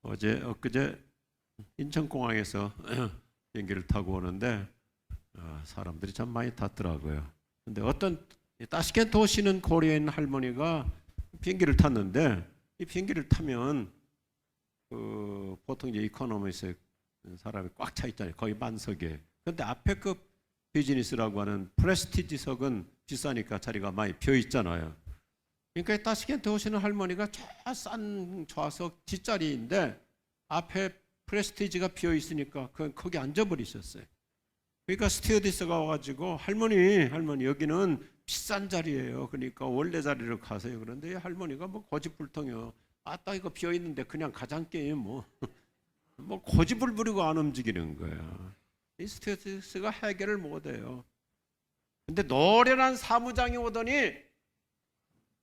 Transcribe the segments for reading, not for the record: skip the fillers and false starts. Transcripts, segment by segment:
엊그제 인천공항에서 비행기를 타고 오는데 사람들이 참 많이 탔더라고요. 근데 어떤 따시켄트 오시는 코리아인 할머니가 비행기를 탔는데, 이 비행기를 타면 보통 이제 이코노미에서 사람이 꽉 차 있잖아요. 거의 만석에. 근데 앞에 그 비즈니스라고 하는 프레스티지석은 비싸니까 자리가 많이 비어 있잖아요. 그러니까 따시켄트 오시는 할머니가 저 싼 좌석 뒷자리인데 앞에 프레스티지가 비어 있으니까 거기 앉아버리셨어요. 그러니까 스튜어디스가 와가지고 할머니 여기는 비싼 자리예요. 그러니까 원래 자리로 가세요. 그런데 할머니가 뭐 고집불통이요. 아따 이거 비어 있는데 그냥 가장게임 뭐 고집을 부리고 안 움직이는 거야. 이 스튜어디스가 해결을 못해요. 근데 노련한 사무장이 오더니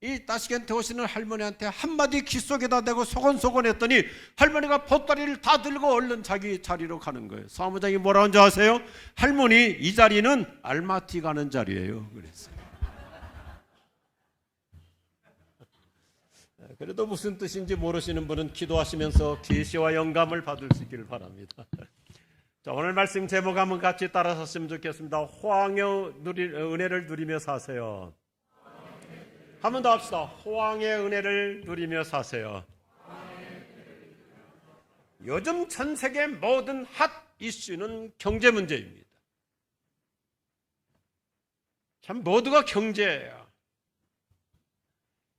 이 따시켄트 오시는 할머니한테 한마디 귀 속에다 대고 소곤소곤 했더니 할머니가 보따리를 다 들고 얼른 자기 자리로 가는 거예요. 사무장이 뭐라고 하는지 아세요? 할머니 이 자리는 알마티 가는 자리예요. 그랬어요. 그래도 무슨 뜻인지 모르시는 분은 기도하시면서 계시와 영감을 받을 수 있기를 바랍니다. 자, 오늘 말씀 제목 한번 같이 따라섰으면 좋겠습니다. 호황의 은혜를 누리며 사세요. 한 번 더 합시다. 호황의 은혜를 누리며 사세요. 요즘 전 세계 모든 핫 이슈는 경제 문제입니다. 참 모두가 경제예요.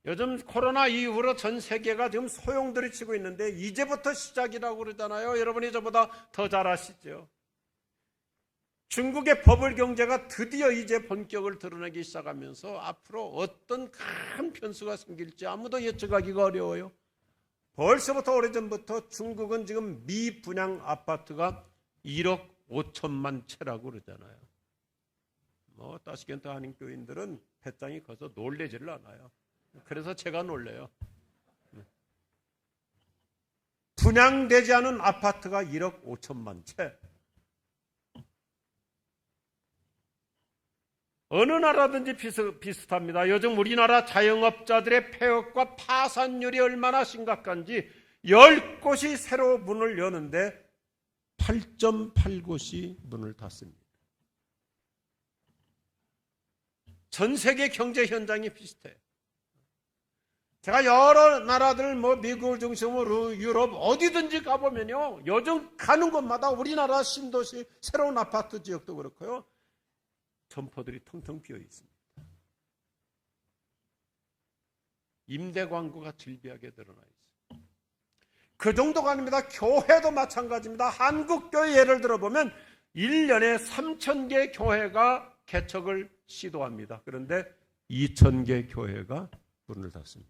요즘 코로나 이후로 전 세계가 지금 소용돌이 치고 있는데 이제부터 시작이라고 그러잖아요. 여러분이 저보다 더 잘 아시죠? 중국의 버블 경제가 드디어 이제 본격을 드러내기 시작하면서 앞으로 어떤 큰 변수가 생길지 아무도 예측하기가 어려워요. 벌써부터 오래전부터 중국은 지금 미분양 아파트가 1억 5천만 채라고 그러잖아요. 따시켄트 한인교인들은 배짱이 커서 놀래지를 않아요. 그래서 제가 놀래요. 분양되지 않은 아파트가 1억 5천만 채. 어느 나라든지 비슷합니다. 요즘 우리나라 자영업자들의 폐업과 파산율이 얼마나 심각한지 10곳이 새로 문을 여는데 8.8곳이 문을 닫습니다. 전 세계 경제 현장이 비슷해요. 제가 여러 나라들 미국을 중심으로 유럽 어디든지 가보면요, 요즘 가는 곳마다 우리나라 신도시 새로운 아파트 지역도 그렇고요, 점포들이 텅텅 비어 있습니다. 임대 광고가 질비하게 드러나 있어요. 그 정도가 아닙니다. 교회도 마찬가지입니다. 한국 교회 예를 들어보면 1년에 3,000개 교회가 개척을 시도합니다. 그런데 2,000개 교회가 문을 닫습니다.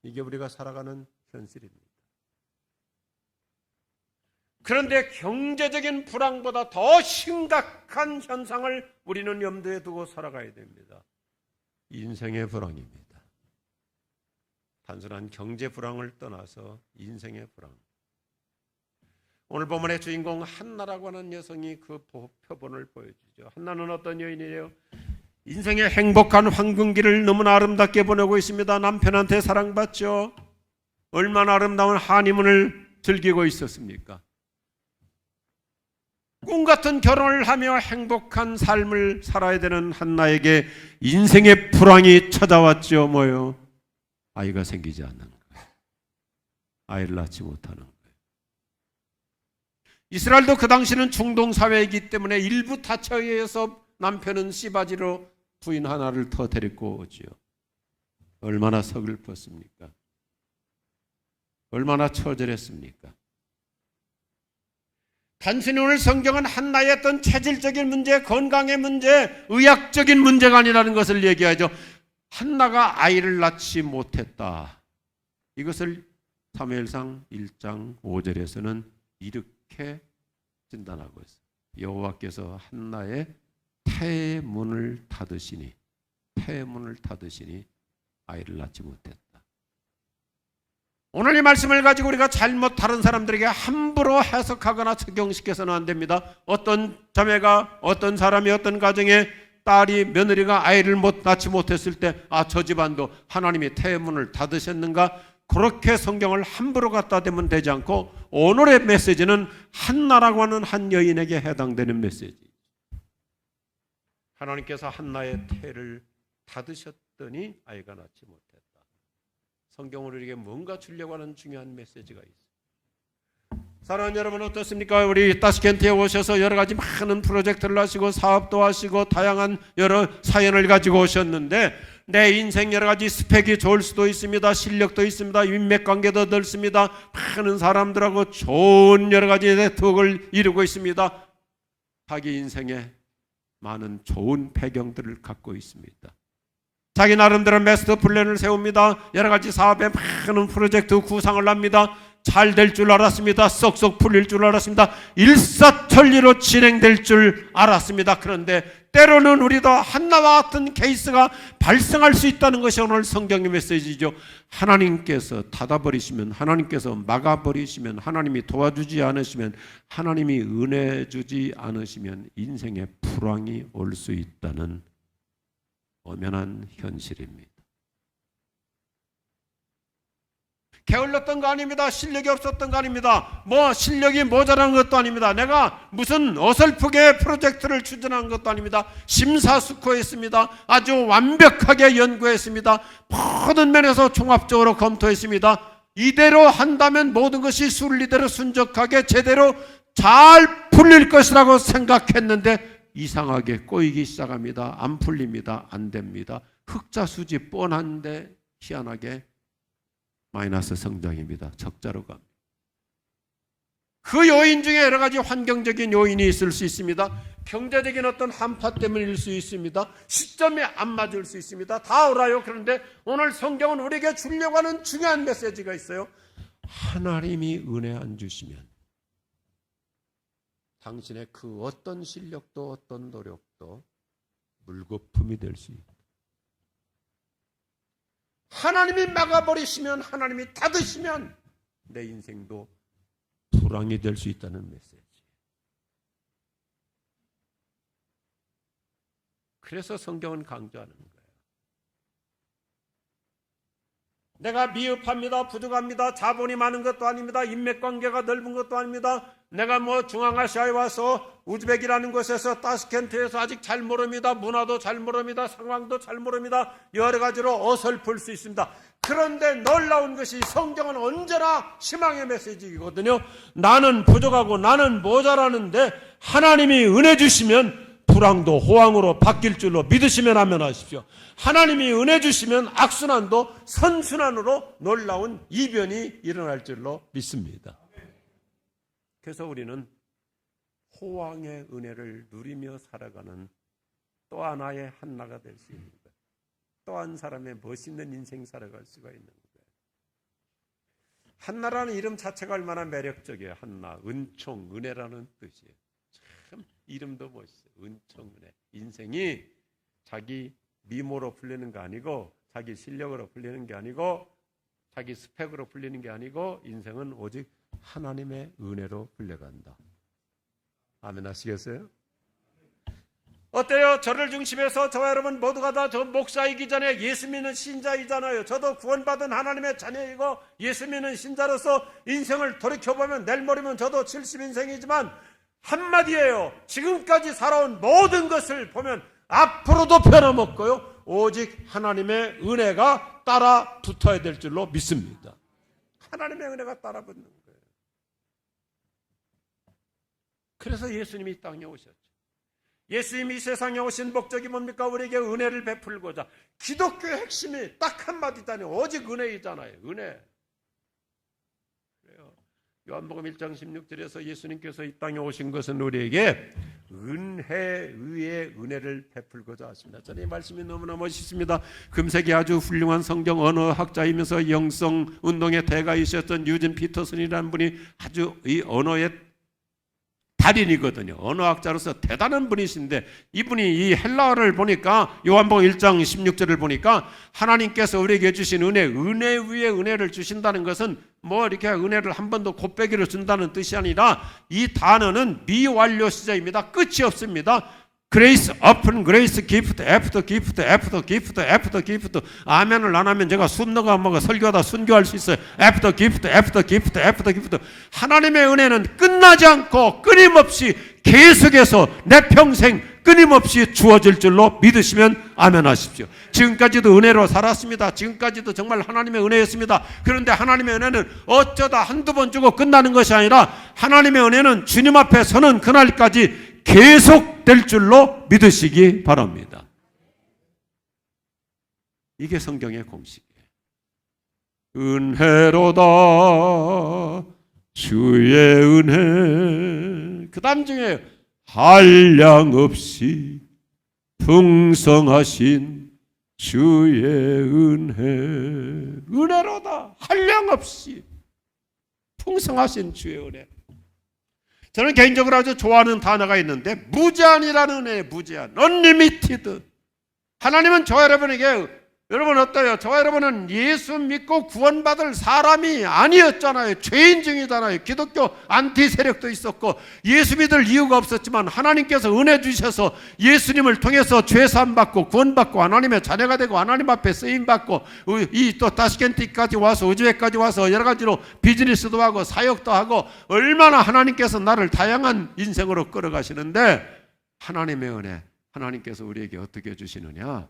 이게 우리가 살아가는 현실입니다. 그런데 경제적인 불황보다 더 심각한 현상을 우리는 염두에 두고 살아가야 됩니다. 인생의 불황입니다. 단순한 경제 불황을 떠나서 인생의 불황. 오늘 본문의 주인공 한나라고 하는 여성이 그 표본을 보여주죠. 한나는 어떤 여인이에요? 인생의 행복한 황금기를 너무나 아름답게 보내고 있습니다. 남편한테 사랑받죠. 얼마나 아름다운 한이문을 즐기고 있었습니까? 꿈같은 결혼을 하며 행복한 삶을 살아야 되는 한나에게 인생의 불황이 찾아왔죠. 뭐요? 아이가 생기지 않는 거예요. 아이를 낳지 못하는 거예요. 이스라엘도 그 당시는 중동사회이기 때문에 일부 타처에 의해서 남편은 씨바지로 부인 하나를 더 데리고 오지요. 얼마나 서글펐습니까? 얼마나 처절했습니까? 단순히 오늘 성경은 한나의 어떤 체질적인 문제, 건강의 문제, 의학적인 문제가 아니라는 것을 얘기하죠. 한나가 아이를 낳지 못했다. 이것을 사무엘상 1장 5절에서는 이렇게 진단하고 있어요. 여호와께서 한나의 태의 문을 닫으시니 아이를 낳지 못했다. 오늘 이 말씀을 가지고 우리가 잘못 다른 사람들에게 함부로 해석하거나 적용시켜서는 안 됩니다. 어떤 자매가, 어떤 사람이, 어떤 가정에 딸이, 며느리가 아이를 낳지 못했을 때 저 집안도 하나님이 태의 문을 닫으셨는가? 그렇게 성경을 함부로 갖다 대면 되지 않고 오늘의 메시지는 한나라고 하는 한 여인에게 해당되는 메시지. 하나님께서 한나의 태를 닫으셨더니 아이가 낳지 못했다. 성경은 우리에게 뭔가 주려고 하는 중요한 메시지가 있습니다. 사랑하는 여러분, 어떻습니까? 우리 타스켄트에 오셔서 여러 가지 많은 프로젝트를 하시고 사업도 하시고 다양한 여러 사연을 가지고 오셨는데 내 인생 여러 가지 스펙이 좋을 수도 있습니다. 실력도 있습니다. 인맥관계도 넓습니다. 많은 사람들하고 좋은 여러 가지 네트워크를 이루고 있습니다. 자기 인생에 많은 좋은 배경들을 갖고 있습니다. 자기 나름대로 마스터 플랜을 세웁니다. 여러 가지 사업에 많은 프로젝트 구상을 합니다. 잘 될 줄 알았습니다. 쏙쏙 풀릴 줄 알았습니다. 일사천리로 진행될 줄 알았습니다. 그런데 때로는 우리도 한나와 같은 케이스가 발생할 수 있다는 것이 오늘 성경의 메시지죠. 하나님께서 닫아버리시면, 하나님께서 막아버리시면, 하나님이 도와주지 않으시면, 하나님이 은혜 주지 않으시면 인생에 불황이 올 수 있다는 엄연한 현실입니다. 게을렀던 거 아닙니다. 실력이 없었던 거 아닙니다. 실력이 모자란 것도 아닙니다. 내가 무슨 어설프게 프로젝트를 추진한 것도 아닙니다. 심사숙고했습니다. 아주 완벽하게 연구했습니다. 모든 면에서 종합적으로 검토했습니다. 이대로 한다면 모든 것이 순리대로 순적하게 제대로 잘 풀릴 것이라고 생각했는데 이상하게 꼬이기 시작합니다. 안 풀립니다. 안 됩니다. 흑자수지 뻔한데 희한하게 마이너스 성장입니다. 적자로 갑니다. 그 요인 중에 여러 가지 환경적인 요인이 있을 수 있습니다. 경제적인 어떤 한파 때문일 수 있습니다. 시점이 안 맞을 수 있습니다. 다 알아요. 그런데 오늘 성경은 우리에게 주려고 하는 중요한 메시지가 있어요. 하나님이 은혜 안 주시면 당신의 그 어떤 실력도 어떤 노력도 물거품이 될 수 있다. 하나님이 막아버리시면, 하나님이 닫으시면 내 인생도 불황이 될 수 있다는 메시지. 그래서 성경은 강조하는 거예요. 내가 미흡합니다. 부족합니다. 자본이 많은 것도 아닙니다. 인맥관계가 넓은 것도 아닙니다. 내가 중앙아시아에 와서 우즈벡이라는 곳에서 타스켄트에서 아직 잘 모릅니다. 문화도 잘 모릅니다. 상황도 잘 모릅니다. 여러 가지로 어설플 수 있습니다. 그런데 놀라운 것이 성경은 언제나 희망의 메시지이거든요. 나는 부족하고 나는 모자라는데 하나님이 은혜 주시면 불황도 호황으로 바뀔 줄로 믿으시면 아멘 하십시오. 하나님이 은혜 주시면 악순환도 선순환으로 놀라운 이변이 일어날 줄로 믿습니다. 그래서 우리는 호황의 은혜를 누리며 살아가는 또 하나의 한나가 될 수 있는 거예요. 또 한 사람의 멋있는 인생 살아갈 수가 있는 거예요. 한나라는 이름 자체가 얼마나 매력적이에요. 한나, 은총, 은혜라는 뜻이에요. 참 이름도 멋있어요. 은총, 은혜. 인생이 자기 미모로 풀리는 거 아니고, 자기 실력으로 풀리는 게 아니고, 자기 스펙으로 풀리는 게 아니고, 인생은 오직 하나님의 은혜로 풀려간다. 아멘 하시겠어요? 어때요? 저를 중심해서 저와 여러분 모두가 다 저 목사이기 전에 예수 믿는 신자이잖아요. 저도 구원받은 하나님의 자녀이고 예수 믿는 신자로서 인생을 돌이켜보면 내일 모레면 저도 70인생이지만 한마디예요. 지금까지 살아온 모든 것을 보면 앞으로도 변함없고요. 오직 하나님의 은혜가 따라 붙어야 될 줄로 믿습니다. 하나님의 은혜가 따라 붙는 거예요. 그래서 예수님이 이 땅에 오셨죠. 예수님이 이 세상에 오신 목적이 뭡니까? 우리에게 은혜를 베풀고자. 기독교의 핵심이 딱 한마디잖아요. 오직 은혜이잖아요. 은혜. 그래요. 요한복음 1장 16절에서 예수님께서 이 땅에 오신 것은 우리에게 의의 은혜를 베풀고자 하십니다. 저는 이 말씀이 너무나 멋있습니다. 금세기 아주 훌륭한 성경 언어학자이면서 영성 운동의 대가이셨던 유진 피터슨이라는 분이 아주 이 언어의 달인이거든요. 언어학자로서 대단한 분이신데 이분이 이 헬라어를 보니까 요한복음 1장 16절을 보니까 하나님께서 우리에게 주신 은혜 위에 은혜를 주신다는 것은 이렇게 은혜를 한 번 더 곱빼기로 준다는 뜻이 아니라 이 단어는 미완료 시제입니다. 끝이 없습니다. 그레이스 오픈 그레이스 기프트 애프터 기프트 애프터 기프트 애프터 기프트. 아멘을 안 하면 제가 순너가 안 먹어 설교하다 순교할 수 있어요. 애프터 기프트 애프터 기프트 애프터 기프트. 하나님의 은혜는 끝나지 않고 끊임없이 계속해서 내 평생 끊임없이 주어질 줄로 믿으시면 아멘 하십시오. 지금까지도 은혜로 살았습니다. 지금까지도 정말 하나님의 은혜였습니다. 그런데 하나님의 은혜는 어쩌다 한두 번 주고 끝나는 것이 아니라 하나님의 은혜는 주님 앞에 서는 그날까지 계속될 줄로 믿으시기 바랍니다. 이게 성경의 공식이에요. 은혜로다 주의 은혜. 그 다음 중에 한량없이 풍성하신 주의 은혜. 은혜로다 한량없이 풍성하신 주의 은혜. 저는 개인적으로 아주 좋아하는 단어가 있는데 무제한이라는 은혜예요. 무제한, unlimited. 하나님은 저 여러분에게, 여러분 어때요? 저 여러분은 예수 믿고 구원받을 사람이 아니었잖아요. 죄인 중이잖아요. 기독교 안티 세력도 있었고 예수 믿을 이유가 없었지만 하나님께서 은혜 주셔서 예수님을 통해서 죄사함 받고 구원받고 하나님의 자녀가 되고 하나님 앞에 쓰임 받고 이 또 타시켄트까지 와서 우주회까지 와서 여러 가지로 비즈니스도 하고 사역도 하고 얼마나 하나님께서 나를 다양한 인생으로 끌어가시는데 하나님의 은혜, 하나님께서 우리에게 어떻게 주시느냐?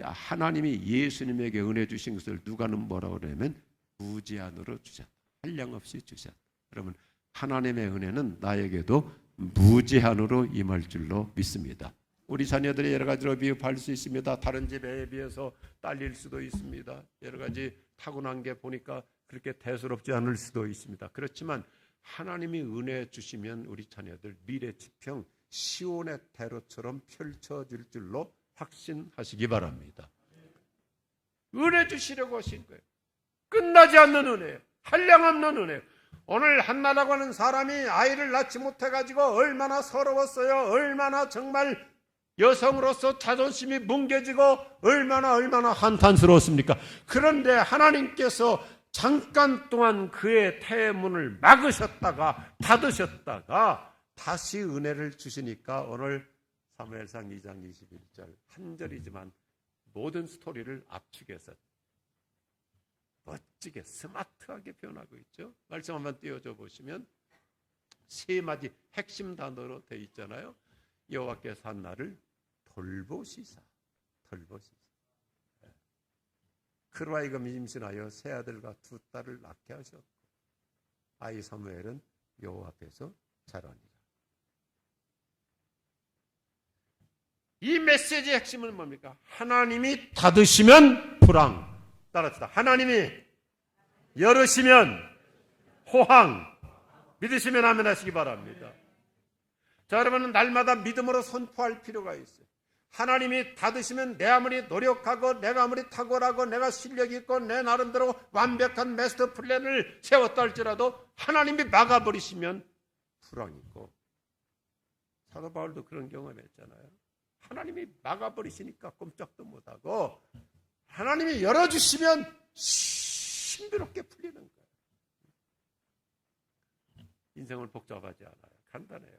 하나님이 예수님에게 은혜 주신 것을 누가는 뭐라고 그러냐면 무제한으로 주셨다. 한량없이 주셨다. 여러분 하나님의 은혜는 나에게도 무제한으로 임할 줄로 믿습니다. 우리 자녀들이 여러 가지로 비유할 수 있습니다. 다른 집에 비해서 딸릴 수도 있습니다. 여러 가지 타고난 게 보니까 그렇게 대수롭지 않을 수도 있습니다. 그렇지만 하나님이 은혜 주시면 우리 자녀들 미래 지평 시온의 대로처럼 펼쳐질 줄로 확신하시기 바랍니다. 은혜 주시려고 하신 거예요. 끝나지 않는 은혜, 한량없는 은혜. 오늘 한나라고 하는 사람이 아이를 낳지 못해가지고 얼마나 서러웠어요. 얼마나 정말 여성으로서 자존심이 뭉개지고 얼마나 한탄스러웠습니까? 그런데 하나님께서 잠깐 동안 그의 태문을 막으셨다가 닫으셨다가 다시 은혜를 주시니까 오늘 사무엘상 2장 21절 한 절이지만 모든 스토리를 압축해서 멋지게 스마트하게 표현하고 있죠. 말씀 한번 띄워줘 보시면 세 마디 핵심 단어로 되어 있잖아요. 여호와께서 한나를 돌보시사. 그로 하여금 임신하여 세 아들과 두 딸을 낳게 하셨고 아이 사무엘은 여호와 앞에서 자라니라. 이 메시지의 핵심은 뭡니까? 하나님이 닫으시면 불황. 따라합시다. 하나님이 열으시면 호황. 믿으시면 아멘 하시기 바랍니다. 자, 여러분은 날마다 믿음으로 선포할 필요가 있어요. 하나님이 닫으시면 내 아무리 노력하고 내가 아무리 탁월하고 내가 실력이 있고 내 나름대로 완벽한 마스터 플랜을 세웠다 할지라도 하나님이 막아버리시면 불황이고, 사도 바울도 그런 경험했잖아요. 하나님이 막아버리시니까 꼼짝도 못하고 하나님이 열어주시면 신비롭게 풀리는 거예요. 인생은 복잡하지 않아요. 간단해요.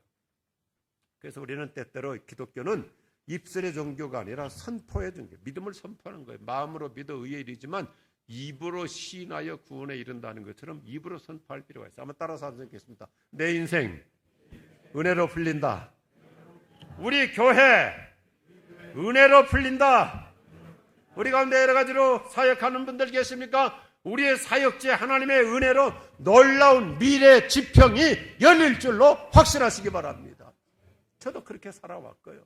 그래서 우리는 때때로 기독교는 입술의 종교가 아니라 선포의 종교, 믿음을 선포하는 거예요. 마음으로 믿어 의에 이르지만 입으로 시인하여 구원에 이른다는 것처럼 입으로 선포할 필요가 있어요. 한번 따라서 한번 읽겠습니다. 내 인생 은혜로 풀린다. 우리 교회 은혜로 풀린다. 우리 가운데 여러 가지로 사역하는 분들 계십니까? 우리의 사역지에 하나님의 은혜로 놀라운 미래 지평이 열릴 줄로 확신하시기 바랍니다. 저도 그렇게 살아왔고요.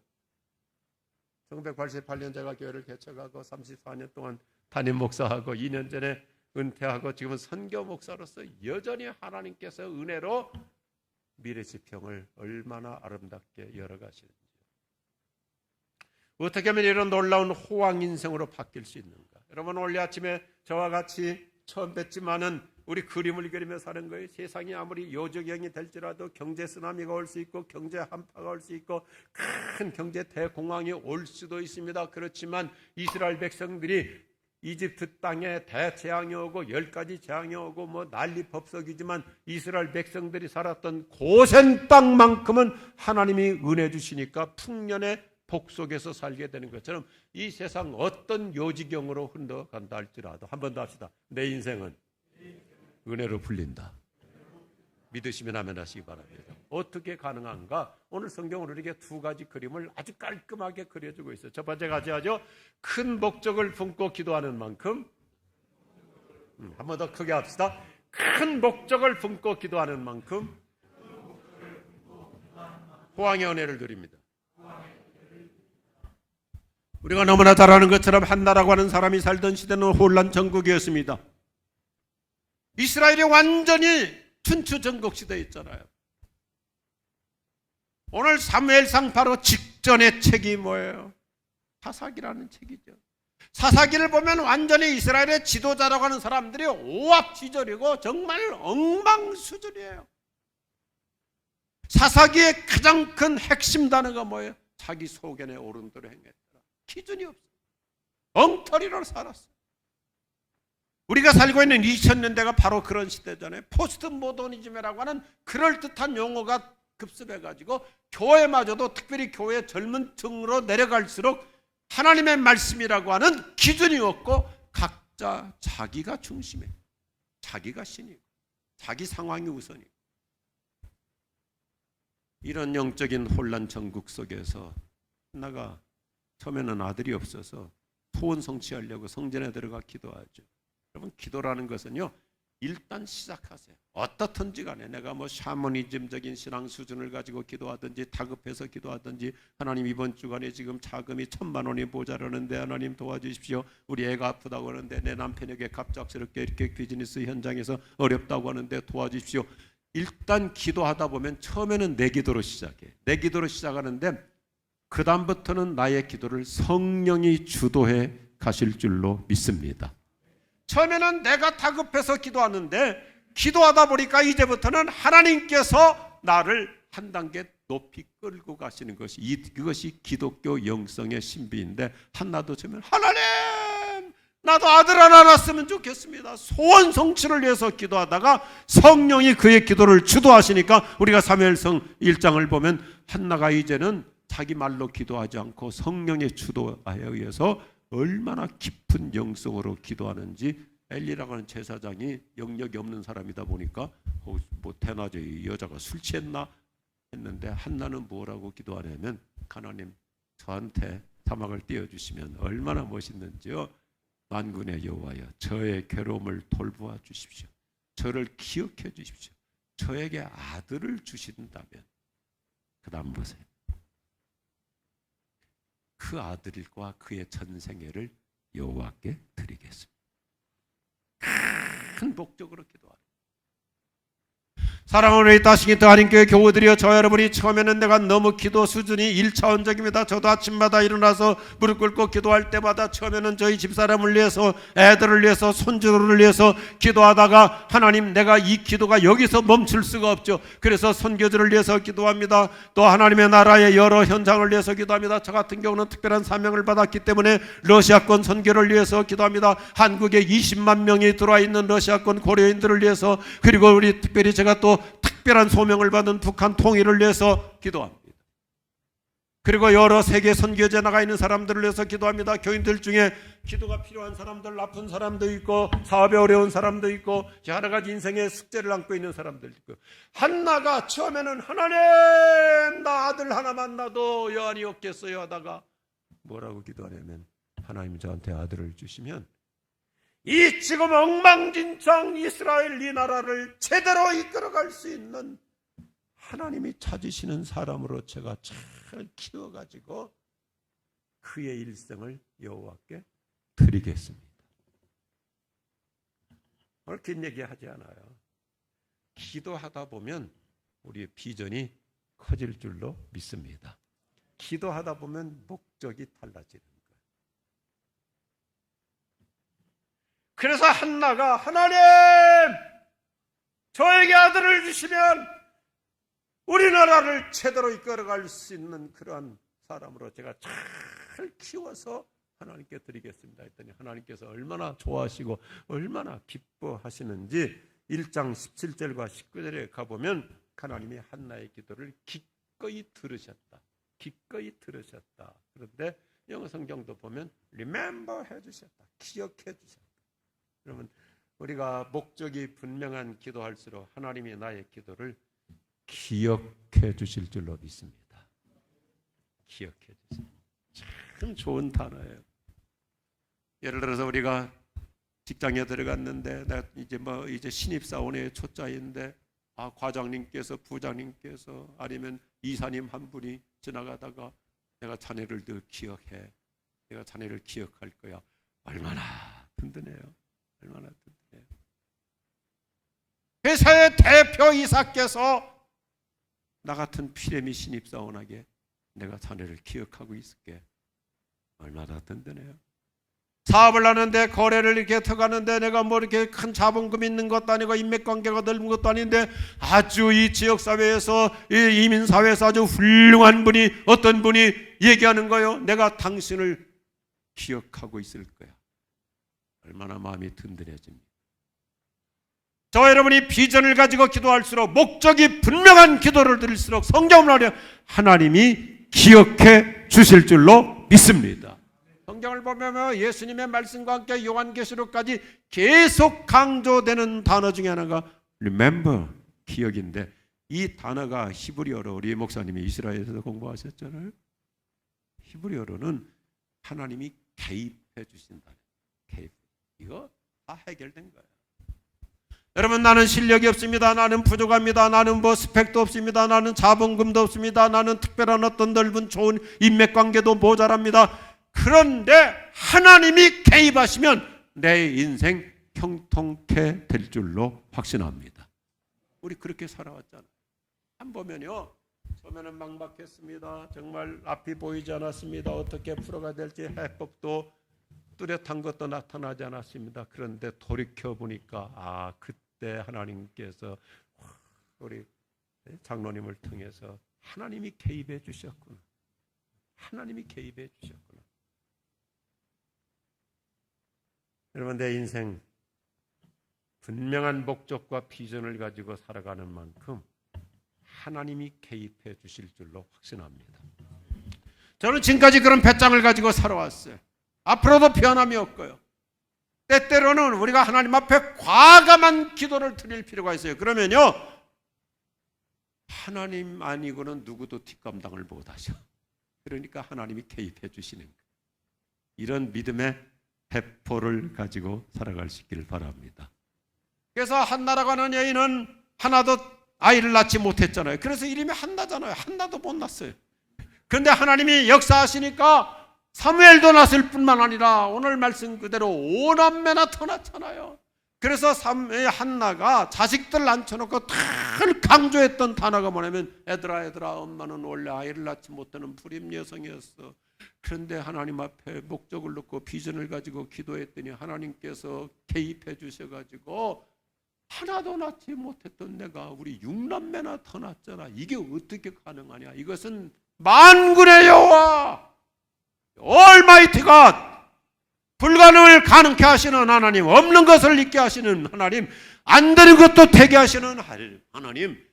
1988년 제가 교회를 개척하고 34년 동안 담임 목사하고 2년 전에 은퇴하고 지금은 선교 목사로서 여전히 하나님께서 은혜로 미래 지평을 얼마나 아름답게 열어가시는지, 어떻게 하면 이런 놀라운 호황 인생으로 바뀔 수 있는가. 여러분 오늘 아침에 저와 같이 처음 뵙지만은 우리 그림을 그리며 사는 거예요. 세상이 아무리 요저경이 될지라도 경제 쓰나미가 올 수 있고 경제 한파가 올 수 있고 큰 경제 대공황이 올 수도 있습니다. 그렇지만 이스라엘 백성들이 이집트 땅에 대재앙이 오고 10가지 재앙이 오고 뭐 난리 법석이지만 이스라엘 백성들이 살았던 고센 땅만큼은 하나님이 은혜 주시니까 풍년의 복 속에서 살게 되는 것처럼 이 세상 어떤 요지경으로 흘러간다 할지라도 한 번 더 합시다. 내 인생은 은혜로 풀린다. 믿으시면 아멘 하시기 바랍니다. 어떻게 가능한가? 오늘 성경은 우리에게 두 가지 그림을 아주 깔끔하게 그려주고 있어요. 첫 번째 가지하죠. 큰 목적을 품고 기도하는 만큼, 한 번 더 크게 합시다. 큰 목적을 품고 기도하는 만큼 호황의 은혜를 누립니다. 우리가 너무나 잘 아는 것처럼 한나라고 하는 사람이 살던 시대는 혼란 전국이었습니다. 이스라엘이 완전히 춘추 전국 시대에 있잖아요. 오늘 사무엘상 바로 직전의 책이 뭐예요? 사사기라는 책이죠. 사사기를 보면 완전히 이스라엘의 지도자라고 하는 사람들이 오합지졸이고 정말 엉망수준이에요. 사사기의 가장 큰 핵심 단어가 뭐예요? 자기 소견에 오른 대로 행했더라. 기준이 없어. 엉터리로 살았어. 우리가 살고 있는 2000년대가 바로 그런 시대잖아요. 포스트 모더니즘이라고 하는 그럴듯한 용어가 급습해가지고 교회마저도 특별히 교회 젊은 층으로 내려갈수록 하나님의 말씀이라고 하는 기준이 없고 각자 자기가 중심이에요. 자기가 신이고 자기 상황이 우선이고 이런 영적인 혼란 전국 속에서 하나가 처음에는 아들이 없어서 소원 성취하려고 성전에 들어가 기도하죠. 여러분 기도라는 것은요 일단 시작하세요. 어떻든지 간에 내가 뭐 샤머니즘적인 신앙 수준을 가지고 기도하든지 다급해서 기도하든지 하나님 이번 주간에 지금 자금이 1000만 원이 모자라는데 하나님 도와주십시오. 우리 애가 아프다고 하는데 내 남편에게 갑작스럽게 이렇게 비즈니스 현장에서 어렵다고 하는데 도와주십시오. 일단 기도하다 보면 처음에는 내 기도로 시작해. 내 기도로 시작하는데 그 다음부터는 나의 기도를 성령이 주도해 가실 줄로 믿습니다. 처음에는 내가 다급해서 기도하는데 기도하다 보니까 이제부터는 하나님께서 나를 한 단계 높이 끌고 가시는 것이 이것이 기독교 영성의 신비인데 한나도 처음에 하나님 나도 아들 하나 낳았으면 좋겠습니다. 소원 성취를 위해서 기도하다가 성령이 그의 기도를 주도하시니까 우리가 사무엘상 1장을 보면 한나가 이제는 자기 말로 기도하지 않고 성령의 주도에 의해서 얼마나 깊은 영성으로 기도하는지 엘리라고 하는 제사장이 영역이 없는 사람이다 보니까 뭐 대낮에 이 여자가 술 취했나 했는데 한나는 뭐라고 기도하냐면 하나님 저한테 사막을 띄워주시면 얼마나 멋있는지요. 만군의 여호와여 저의 괴로움을 돌보아 주십시오. 저를 기억해 주십시오. 저에게 아들을 주신다면 그 다음 보세요. 그 아들과 그의 전생애를 여호와께 드리겠습니다. 큰 목적으로 기도하라. 사랑하는 다시기도 하나님께 교우들이여 저 여러분이 처음에는 내가 너무 기도 수준이 1차원적입니다. 저도 아침마다 일어나서 무릎 꿇고 기도할 때마다 처음에는 저희 집사람을 위해서 애들을 위해서 손주를 위해서 기도하다가 하나님 내가 이 기도가 여기서 멈출 수가 없죠. 그래서 선교지를 위해서 기도합니다. 또 하나님의 나라의 여러 현장을 위해서 기도합니다. 저 같은 경우는 특별한 사명을 받았기 때문에 러시아권 선교를 위해서 기도합니다. 한국에 20만 명이 들어와 있는 러시아권 고려인들을 위해서 그리고 우리 특별히 제가 또 특별한 소명을 받은 북한 통일을 위해서 기도합니다. 그리고 여러 세계 선교지에 나가 있는 사람들을 위해서 기도합니다. 교인들 중에 기도가 필요한 사람들, 아픈 사람도 있고 사업에 어려운 사람도 있고 여러 가지 인생의 숙제를 안고 있는 사람들 있고 한나가 처음에는 하나님 나 아들 하나만 낳아도 여한이 없겠어요 하다가 뭐라고 기도하냐면 하나님 저한테 아들을 주시면 이 지금 엉망진창 이스라엘 이 나라를 제대로 이끌어갈 수 있는 하나님이 찾으시는 사람으로 제가 잘 키워가지고 그의 일생을 여호와께 드리겠습니다. 오늘 긴 얘기하지 않아요. 기도하다 보면 우리의 비전이 커질 줄로 믿습니다. 기도하다 보면 목적이 달라지는 그래서 한나가 하나님 저에게 아들을 주시면 우리나라를 제대로 이끌어갈 수 있는 그러한 사람으로 제가 잘 키워서 하나님께 드리겠습니다 했더니 하나님께서 얼마나 좋아하시고 얼마나 기뻐하시는지 1장 17절과 19절에 가보면 하나님이 한나의 기도를 기꺼이 들으셨다. 기꺼이 들으셨다. 그런데 영어 성경도 보면 remember 해주셨다. 기억해 주셨다. 그러면 우리가 목적이 분명한 기도할수록 하나님이 나의 기도를 기억해 주실 줄로 믿습니다. 기억해 주세요. 참 좋은 단어예요. 예를 들어서 우리가 직장에 들어갔는데 나 이제 신입사원의 초짜인데 과장님께서 부장님께서 아니면 이사님 한 분이 지나가다가 내가 자네를 늘 기억해. 내가 자네를 기억할 거야. 얼마나 든든해요. 얼마나 든든해요. 회사의 대표 이사께서 나 같은 피레미 신입사원에게 내가 자네를 기억하고 있을게. 얼마나 든든해요. 사업을 하는데 거래를 이렇게 들어가는데 내가 뭐 이렇게 큰 자본금 있는 것도 아니고 인맥관계가 넓은 것도 아닌데 아주 이 지역사회에서 이 이민사회에서 아주 훌륭한 분이 어떤 분이 얘기하는 거예요. 내가 당신을 기억하고 있을 거야. 얼마나 마음이 든든해집니까? 저와 여러분이 비전을 가지고 기도할수록 목적이 분명한 기도를 드릴수록 성경을 하나님이 기억해 주실 줄로 믿습니다. 성경을 보면 예수님의 말씀과 함께 요한계시록까지 계속 강조되는 단어 중에 하나가 remember, 기억인데 이 단어가 히브리어로 우리 목사님이 이스라엘에서 공부하셨잖아요. 히브리어로는 하나님이 개입해 주신다. 개입. 이거 다 해결된 거예요. 여러분, 나는 실력이 없습니다. 나는 부족합니다. 나는 뭐 스펙도 없습니다. 나는 자본금도 없습니다. 나는 특별한 어떤 넓은 좋은 인맥관계도 모자랍니다. 그런데 하나님이 개입하시면 내 인생 형통케 될 줄로 확신합니다. 우리 그렇게 살아왔잖아요. 한 보면요, 처음에는 막막했습니다. 정말 앞이 보이지 않았습니다. 어떻게 풀어가야 될지 해법도 뚜렷한 것도 나타나지 않았습니다. 그런데 돌이켜 보니까 그때 하나님께서 우리 장로님을 통해서 하나님이 개입해 주셨구나. 하나님이 개입해 주셨구나. 여러분, 내 인생 분명한 목적과 비전을 가지고 살아가는 만큼 하나님이 개입해 주실 줄로 확신합니다. 저는 지금까지 그런 배짱을 가지고 살아왔어요. 앞으로도 변함이 없고요. 때때로는 우리가 하나님 앞에 과감한 기도를 드릴 필요가 있어요. 그러면요, 하나님 아니고는 누구도 뒷감당을 못하죠. 그러니까 하나님이 개입해 주시는 거예요. 이런 믿음의 배포를 가지고 살아갈 수 있기를 바랍니다. 그래서 한나라고 하는 여인은 하나도 아이를 낳지 못했잖아요. 그래서 이름이 한나잖아요. 한나도 못 낳았어요. 그런데 하나님이 역사하시니까 사무엘도 낳았을 뿐만 아니라 오늘 말씀 그대로 5남매나 더 낳잖아요. 그래서 한나가 자식들 앉혀놓고 늘 강조했던 단어가 뭐냐면 얘들아 엄마는 원래 아이를 낳지 못하는 불임 여성이었어. 그런데 하나님 앞에 목적을 놓고 비전을 가지고 기도했더니 하나님께서 개입해 주셔가지고 하나도 낳지 못했던 내가 우리 6남매나 더 낳았잖아. 이게 어떻게 가능하냐. 이것은 만군의 여호와 올마이티 갓, 불가능을 가능케 하시는 하나님, 없는 것을 있게 하시는 하나님, 안 되는 것도 되게 하시는 하나님,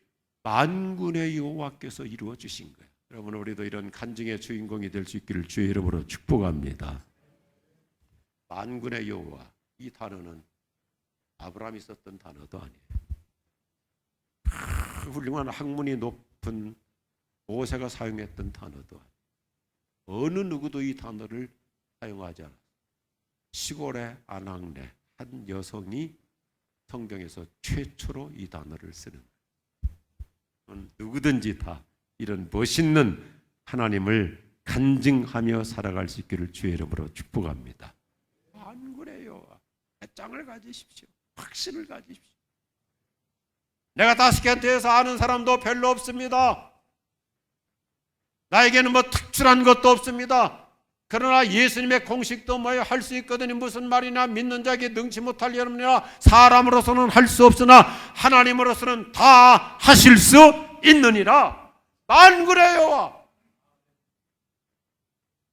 만군의 여호와께서 이루어 주신 거예요. 여러분, 우리도 이런 간증의 주인공이 될 수 있기를 주의 이름으로 축복합니다. 만군의 여호와, 이 단어는 아브라함이 썼던 단어도 아니에요. 훌륭한 학문이 높은 모세가 사용했던 단어도 아니에요. 어느 누구도 이 단어를 사용하지 않았어요. 시골의 아낙네 한 여성이 성경에서 최초로 이 단어를 쓰는 거예요. 누구든지 다 이런 멋있는 하나님을 간증하며 살아갈 수 있기를 주의 이름으로 축복합니다. 만군의 여호와, 배짱을 가지십시오. 확신을 가지십시오. 내가 다스켄트에서 아는 사람도 별로 없습니다. 나에게는 뭐 특출한 것도 없습니다. 그러나 예수님의 공식도 뭐예요? 할 수 있거든요. 무슨 말이냐? 믿는 자에게 능치 못할 여름이나 사람으로서는 할 수 없으나 하나님으로서는 다 하실 수 있느니라. 만군의 여호와.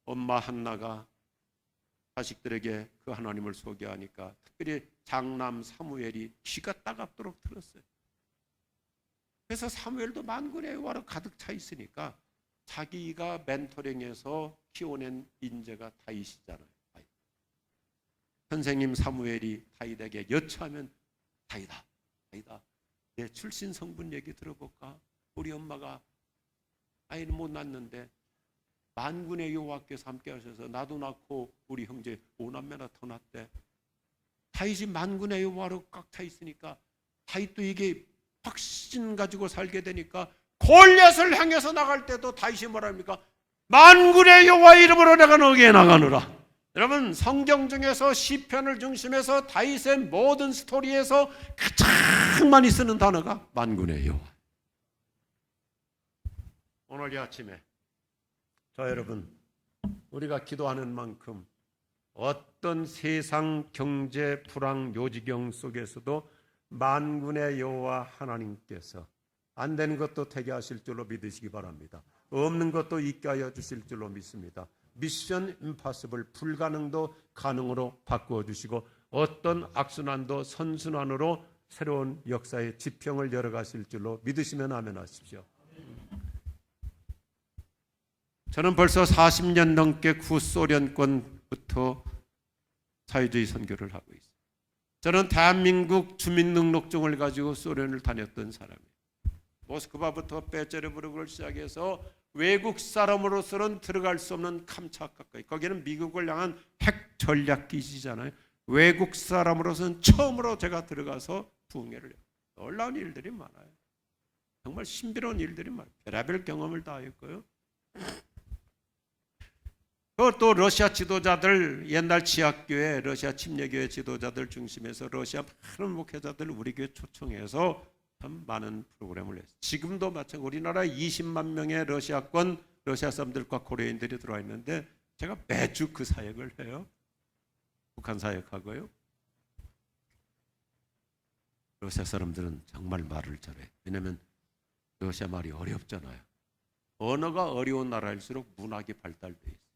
엄마 한나가 자식들에게 그 하나님을 소개하니까 특별히 장남 사무엘이 귀가 따갑도록 들었어요. 그래서 사무엘도 만군의 여호와로 가득 차 있으니까 자기가 멘토링해서 키워낸 인재가 다윗이잖아요. 선생님 사무엘이 다윗에게 여차하면 다윗아, 내 출신 성분 얘기 들어볼까? 우리 엄마가 아이는 못 낳는데 만군의 여호와께서 함께 하셔서 나도 낳고 우리 형제 5남매나 더 낳대. 다윗이 만군의 여호와로 꽉 차 있으니까 다윗도 이게 확신 가지고 살게 되니까 골리앗을 향해서 나갈 때도 다윗이 뭐랍니까? 만군의 여호와 이름으로 내가 너에게 나가노라. 여러분, 성경 중에서 시편을 중심해서 다윗의 모든 스토리에서 가장 많이 쓰는 단어가 만군의 여호와. 오늘 이 아침에 자 여러분, 우리가 기도하는 만큼 어떤 세상 경제 불황 요지경 속에서도 만군의 여호와 하나님께서 안 되는 것도 되게 하실 줄로 믿으시기 바랍니다. 없는 것도 있게 하여 주실 줄로 믿습니다. 미션 임파서블, 불가능도 가능으로 바꾸어 주시고 어떤 악순환도 선순환으로 새로운 역사의 지평을 열어가실 줄로 믿으시면 아멘 하십시오. 저는 벌써 40년 넘게 구소련권부터 사회주의 선교를 하고 있어요. 저는 대한민국 주민등록증을 가지고 소련을 다녔던 사람이에요. 모스크바부터 페테르부르크를 시작해서 외국 사람으로서는 들어갈 수 없는 캄차크까지, 거기는 미국을 향한 핵 전략 기지잖아요. 외국 사람으로서는 처음으로 제가 들어가서 부흥회를 해요. 놀라운 일들이 많아요. 정말 신비로운 일들이 많아요. 별의별 경험을 다 했고요. 또 러시아 지도자들, 옛날 지하교회, 러시아 침례교회 지도자들 중심해서 러시아 많은 목회자들 우리 교회 초청해서 참 많은 프로그램을 했어요. 지금도 마찬가지로 우리나라에 20만 명의 러시아권, 러시아 사람들과 코리아인들이 들어와 있는데 제가 매주 그 사역을 해요. 북한 사역하고요. 러시아 사람들은 정말 말을 잘해요. 왜냐하면 러시아 말이 어렵잖아요. 언어가 어려운 나라일수록 문학이 발달돼 있어요.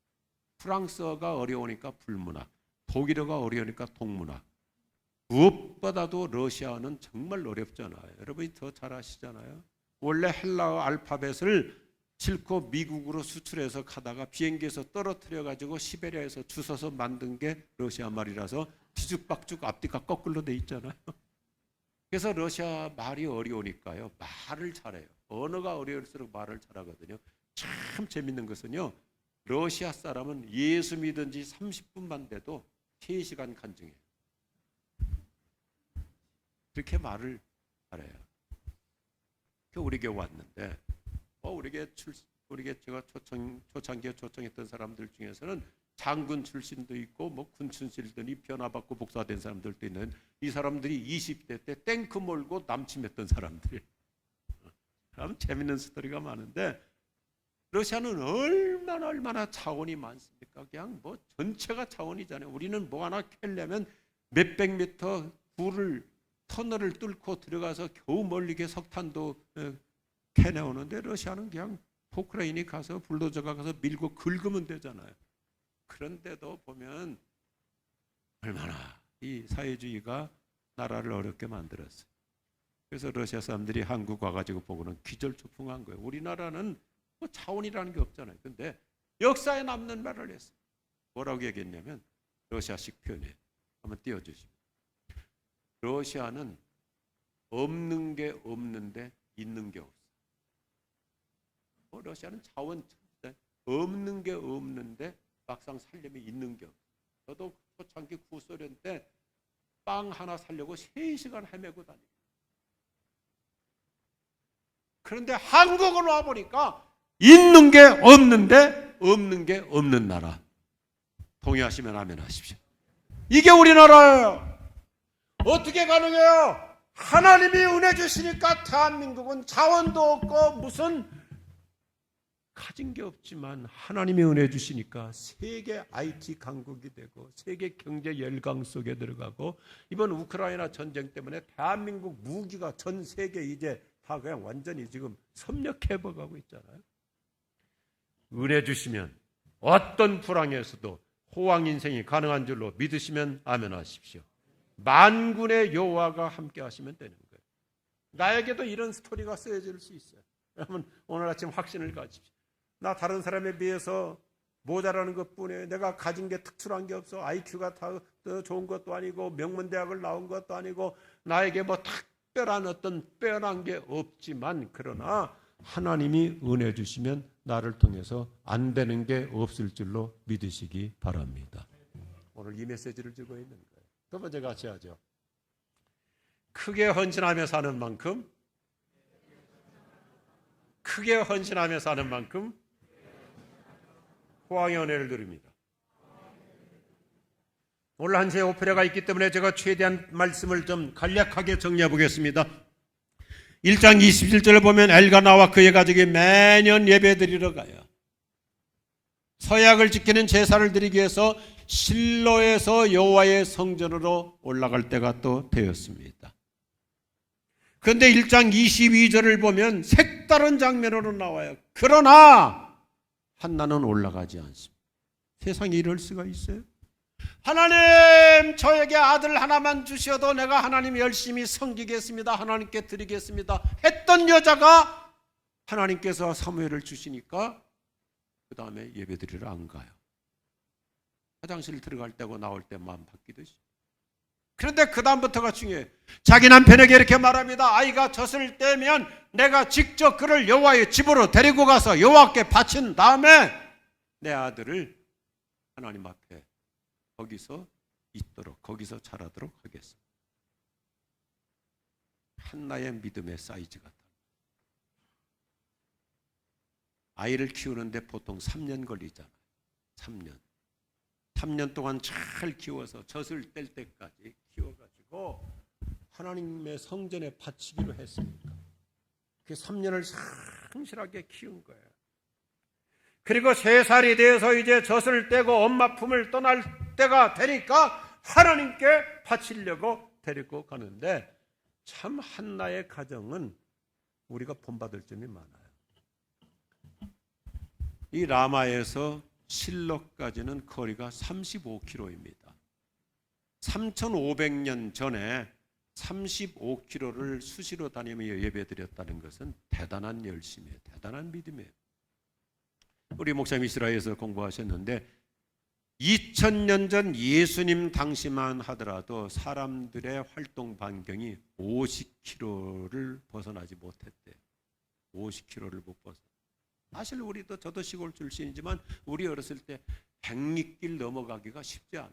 프랑스어가 어려우니까 불문학, 독일어가 어려우니까 동문학. 무엇보다도 러시아어는 정말 어렵잖아요. 여러분이 더 잘 아시잖아요. 원래 헬라어 알파벳을 싣고 미국으로 수출해서 가다가 비행기에서 떨어뜨려 가지고 시베리아에서 주워서 만든 게 러시아 말이라서 뒤죽박죽 앞뒤가 거꾸로 돼 있잖아요. 그래서 러시아 말이 어려우니까요, 말을 잘해요. 언어가 어려울수록 말을 잘하거든요. 참 재밌는 것은요, 러시아 사람은 예수 믿은 지 30분만 돼도 3시간 간증해요. 그렇게 말을 잘해요. 우리 교회 왔는데 우리 교회 제가 초창기에 초청했던 사람들 중에서는 장군 출신도 있고 군 출신들이 변화받고 복사된 사람들도 있는, 이 사람들이 20대 때 탱크 몰고 남침했던 사람들. 참 재밌는 스토리가 많은데, 러시아는 얼마나 자원이 많습니까? 그냥 전체가 자원이잖아요. 우리는 하나 캐려면 몇백 미터 터널을 뚫고 들어가서 겨우 멀리게 석탄도 캐내오는데, 러시아는 그냥 포크레인이 가서 불도저가 가서 밀고 긁으면 되잖아요. 그런데도 보면 얼마나 이 사회주의가 나라를 어렵게 만들었어요. 그래서 러시아 사람들이 한국 와가지고 보고는 기절초풍한 거예요. 우리나라는 자원이라는 게 없잖아요. 근데 역사에 남는 말을 했어요. 뭐라고 얘기했냐면, 러시아식 표현이에요. 한번 띄워주시면, 러시아는 없는 게 없는데 있는 게 없어. 러시아는 자원 없는 게 없는데 막상 살려면 있는 게 없어. 저도 초창기 구소련 때 빵 하나 살려고 3시간 헤매고 다니고. 그런데 한국으로 와보니까 있는 게 없는데 없는 게 없는 나라. 동의하시면 아멘 하십시오. 이게 우리나라예요. 어떻게 가능해요? 하나님이 은혜 주시니까 대한민국은 자원도 없고 무슨 가진 게 없지만 하나님이 은혜 주시니까 세계 IT 강국이 되고 세계 경제 열강 속에 들어가고, 이번 우크라이나 전쟁 때문에 대한민국 무기가 전 세계 이제 다 그냥 완전히 지금 섭렵해버가고 있잖아요. 은혜 주시면 어떤 불황에서도 호황 인생이 가능한 줄로 믿으시면 아멘 하십시오. 만군의 여호와가 함께 하시면 되는 거예요. 나에게도 이런 스토리가 쓰여질 수 있어요. 여러분 오늘 아침 확신을 가지십시오. 나 다른 사람에 비해서 모자라는 것뿐이에요. 내가 가진 게 특출한 게 없어. IQ가 다 좋은 것도 아니고 명문대학을 나온 것도 아니고 나에게 뭐 특별한 어떤 빼어난 게 없지만 그러나 하나님이 은혜 주시면 나를 통해서 안 되는 게 없을 줄로 믿으시기 바랍니다. 오늘 이 메시지를 주고 있는 거예요. 두 번째 같이 하죠. 크게 헌신하며 사는 만큼 크게 헌신하며 사는 만큼 호황의 은혜를 누립니다. 오늘 한 시에 오페라가 있기 때문에 제가 최대한 말씀을 좀 간략하게 정리해 보겠습니다. 1장 27절을 보면 엘가나와 그의 가족이 매년 예배 드리러 가요. 서약을 지키는 제사를 드리기 위해서 실로에서 여호와의 성전으로 올라갈 때가 또 되었습니다. 그런데 1장 22절을 보면 색다른 장면으로 나와요. 그러나 한나는 올라가지 않습니다. 세상에 이럴 수가 있어요? 하나님 저에게 아들 하나만 주셔도 내가 하나님 열심히 섬기겠습니다. 하나님께 드리겠습니다 했던 여자가 하나님께서 사무엘을 주시니까 그 다음에 예배드리러 안 가요. 화장실 들어갈 때고 나올 때 마음 바뀌듯이. 그런데 그 다음부터가 중요해요. 자기 남편에게 이렇게 말합니다. 아이가 젖을 떼면 내가 직접 그를 여호와의 집으로 데리고 가서 여호와께 바친 다음에 내 아들을 하나님 앞에 거기서 있도록 거기서 자라도록 하겠습니다. 한나의 믿음의 사이즈가 달라요. 아이를 키우는데 보통 3년 걸리잖아요. 3년 동안 잘 키워서 젖을 뗄 때까지 키워가지고 하나님의 성전에 바치기로 했습니다. 그 3년을 성실하게 키운 거예요. 그리고 3살이 되어서 이제 젖을 떼고 엄마 품을 떠날 때가 되니까 하나님께 바치려고 데리고 가는데 참 한나의 가정은 우리가 본받을 점이 많아요. 이 라마에서 실로까지는 거리가 35km입니다. 3500년 전에 35km를 수시로 다니며 예배드렸다는 것은 대단한 열심이에요. 대단한 믿음이에요. 우리 목사님 이스라엘에서 공부하셨는데 2000년 전 예수님 당시만 하더라도 사람들의 활동 반경이 50km를 벗어나지 못했대요. 50km를 못 벗어. 사실 우리도 저도 시골 출신이지만 우리 어렸을 때 백리길 넘어가기가 쉽지 않아.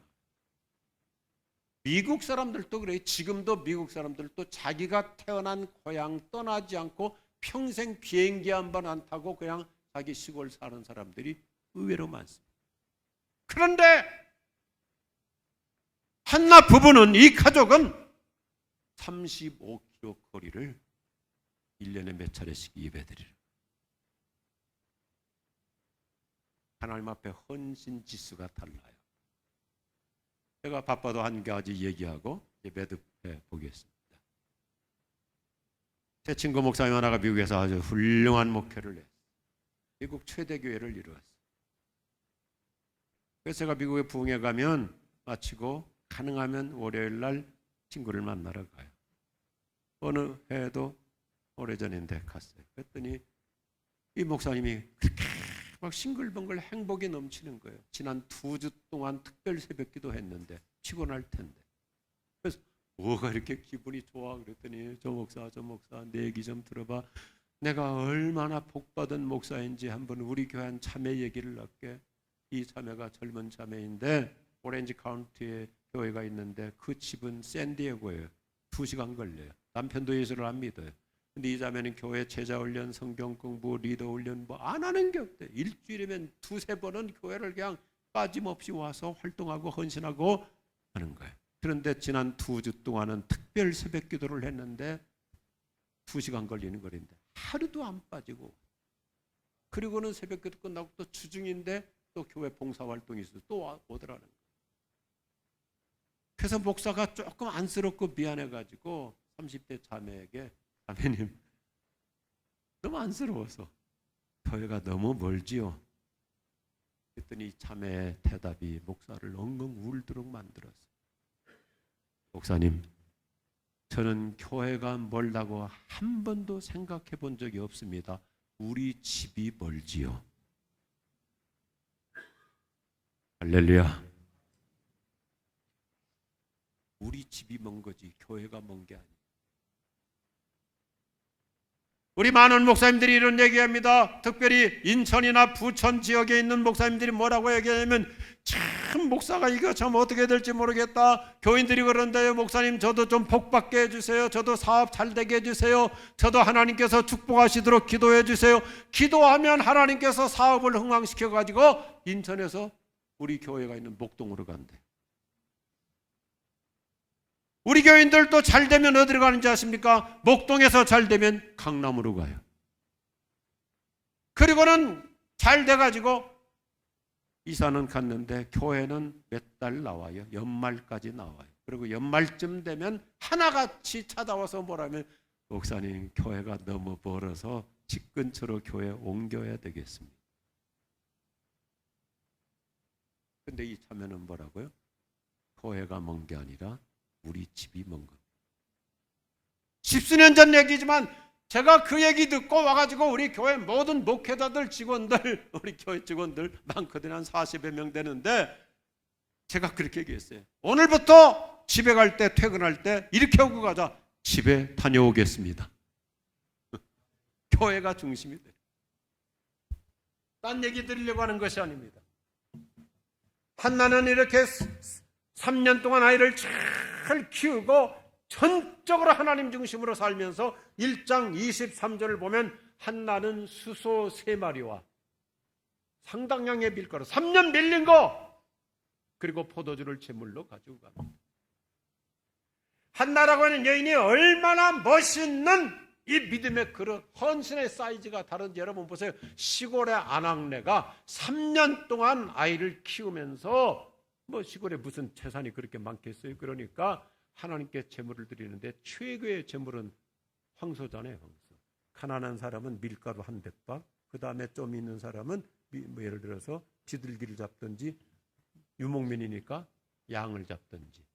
미국 사람들도 그래요. 지금도 미국 사람들도 자기가 태어난 고향 떠나지 않고 평생 비행기 한 번 안 타고 그냥 자기 시골 사는 사람들이 의외로 많습니다. 그런데 한나 부부는 이 가족은 35km 거리를 1년에 몇 차례씩 예배드리는 하나님 앞에 헌신 지수가 달라요. 제가 바빠도 한 가지 얘기하고 매듭해 보겠습니다. 제 친구 목사님 하나가 미국에서 아주 훌륭한 목회를 했어요. 미국 최대 교회를 이루었어요. 그래서 제가 미국에 부흥회 가면 마치고 가능하면 월요일 날 친구를 만나러 가요. 어느 해에도 오래전인데 갔어요. 그랬더니 이 목사님이 그렇게 막 싱글벙글 행복이 넘치는 거예요. 지난 2주 동안 특별 새벽기도 했는데 피곤할 텐데. 그래서 뭐가 이렇게 기분이 좋아? 그랬더니 저 목사 내 얘기 좀 들어봐. 내가 얼마나 복받은 목사인지 한번 우리 교회 한 자매 얘기를 할게. 이 자매가 젊은 자매인데 오렌지 카운티에 교회가 있는데 그 집은 샌디에고예요. 2시간 걸려요. 남편도 예수를 안 믿어요. 근데 이 자매는 교회 제자훈련, 성경공부, 리더훈련 뭐 안 하는 게 없대. 일주일이면 2-3번은 교회를 그냥 빠짐없이 와서 활동하고 헌신하고 하는 거예요. 그런데 지난 2주 동안은 특별 새벽 기도를 했는데 2시간 걸리는 거리인데 하루도 안 빠지고, 그리고는 새벽 기도 끝나고 또 주중인데 또 교회 봉사활동이 있어서 또 오더라는 거예요. 그래서 목사가 조금 안쓰럽고 미안해가지고 30대 자매에게, 자매님 너무 안쓰러워서 교회가 너무 멀지요. 그랬더니 자매의 대답이 목사를 엉엉 울도록 만들었어요. 목사님, 저는 교회가 멀다고 한 번도 생각해 본 적이 없습니다. 우리 집이 멀지요. 할렐루야. 우리 집이 먼 거지 교회가 먼 게 아니에요. 우리 많은 목사님들이 이런 얘기합니다. 특별히 인천이나 부천 지역에 있는 목사님들이 뭐라고 얘기하냐면, 참 목사가 이거 참 어떻게 될지 모르겠다. 교인들이 그런데요, 목사님 저도 좀 복받게 해주세요. 저도 사업 잘 되게 해주세요. 저도 하나님께서 축복하시도록 기도해 주세요. 기도하면 하나님께서 사업을 흥왕시켜 가지고 인천에서 우리 교회가 있는 목동으로 간대. 우리 교인들도 잘 되면 어디로 가는지 아십니까? 목동에서 잘 되면 강남으로 가요. 그리고는 잘 돼가지고 이사는 갔는데 교회는 몇 달 나와요. 연말까지 나와요. 그리고 연말쯤 되면 하나같이 찾아와서 뭐라면, 목사님 교회가 너무 멀어서 집 근처로 교회 옮겨야 되겠습니다. 근데 이 참여는 뭐라고요? 교회가 먼 게 아니라 우리 집이 먼 겁니다. 십수년 전 얘기지만 제가 그 얘기 듣고 와가지고 우리 교회 모든 목회자들, 직원들, 우리 교회 직원들 많거든요. 한 40여 명 되는데 제가 그렇게 얘기했어요. 오늘부터 집에 갈 때, 퇴근할 때 이렇게 하고 가자. 집에 다녀오겠습니다. 교회가 중심이 돼요. 딴 얘기 드리려고 하는 것이 아닙니다. 한나는 이렇게 3년 동안 아이를 잘 키우고 전적으로 하나님 중심으로 살면서 1장 23절을 보면 한나는 수소 3마리와 상당량의 밀가루 3년 밀린 거, 그리고 포도주를 제물로 가지고 갑니다. 한나라고 하는 여인이 얼마나 멋있는 이 믿음의 그릇, 헌신의 사이즈가 다른지 여러분 보세요. 시골의 아낙네가 3년 동안 아이를 키우면서, 뭐 시골에 무슨 재산이 그렇게 많겠어요. 그러니까 하나님께 제물을 드리는데 최고의 제물은 황소잖아요. 황소. 가난한 사람은 밀가루 한 대박, 그 다음에 좀 있는 사람은 뭐 예를 들어서 비둘기를 잡든지, 유목민이니까 양을 잡든지,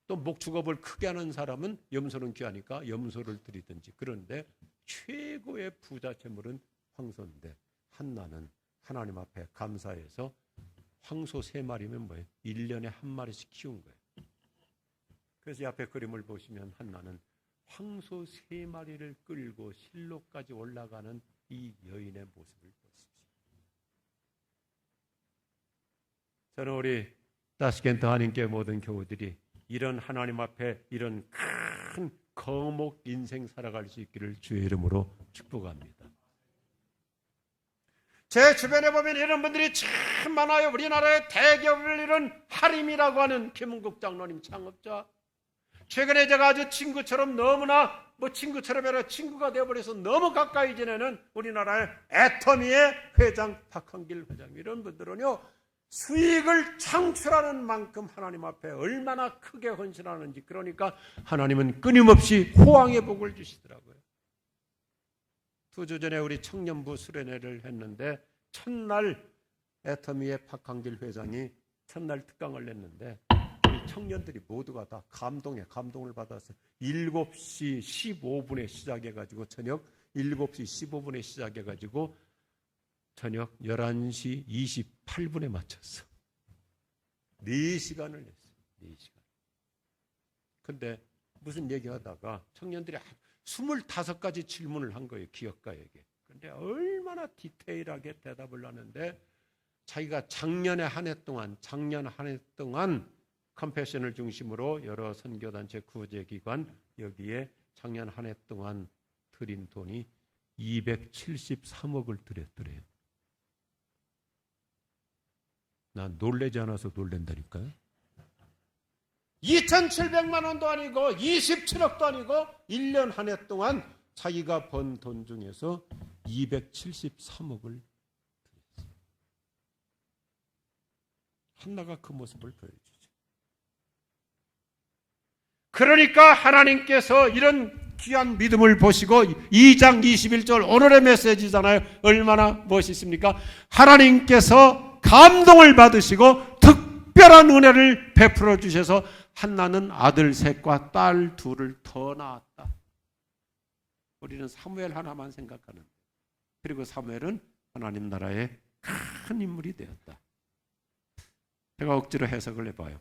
또 목축업을 크게 하는 사람은 염소는 귀하니까 염소를 드리든지. 그런데 최고의 부자 제물은 황소인데 한나는 하나님 앞에 감사해서 황소 3마리면 뭐예요? 1년에 1마리씩 키운 거예요. 그래서 이 앞에 그림을 보시면 한나는 황소 3마리를 끌고 실로까지 올라가는 이 여인의 모습을 보십시오. 저는 우리 다시켄트 한인교회 모든 교우들이 이런 하나님 앞에 이런 큰 거목 인생 살아갈 수 있기를 주의 이름으로 축복합니다. 제 주변에 보면 이런 분들이 참 많아요. 우리나라의 대기업을 이룬 하림이라고 하는 김은국 장로님 창업자. 최근에 제가 아주 친구처럼, 너무나 친구처럼 아니라 친구가 되어버려서 너무 가까이 지내는 우리나라의 애터미의 회장 박한길 회장, 이런 분들은요, 수익을 창출하는 만큼 하나님 앞에 얼마나 크게 헌신하는지. 그러니까 하나님은 끊임없이 호황의 복을 주시더라고요. 2주 전에 우리 청년부 수련회를 했는데 첫날 애터미의 박한길 회장이 첫날 특강을 냈는데 우리 청년들이 모두가 다 감동을 받았어요. 7시 15분에 시작해가지고 저녁 7시 15분에 시작해가지고 저녁 11시 28분에 마쳤어. 4시간을 했어요. 4시간. 근데 무슨 얘기하다가 청년들이 25가지 질문을 한 거예요. 기업가에게. 그런데 얼마나 디테일하게 대답을 하는데, 자기가 작년 한 해 동안 컴패션을 중심으로 여러 선교단체, 구제기관, 여기에 작년 한 해 동안 들인 돈이 273억을 들였더래요. 난 놀라지 않아서 놀란다니까요. 2,700만 원도 아니고 27억도 아니고 1년 한 해 동안 자기가 번 돈 중에서 273억을 드렸어요. 한나가 그 모습을 보여주죠. 그러니까 하나님께서 이런 귀한 믿음을 보시고 2장 21절 오늘의 메시지잖아요. 얼마나 멋있습니까? 하나님께서 감동을 받으시고 특별한 은혜를 베풀어 주셔서 한나는 아들 셋과 딸 둘을 더 낳았다. 우리는 사무엘 하나만 생각하는데, 그리고 사무엘은 하나님 나라의 큰 인물이 되었다. 제가 억지로 해석을 해봐요.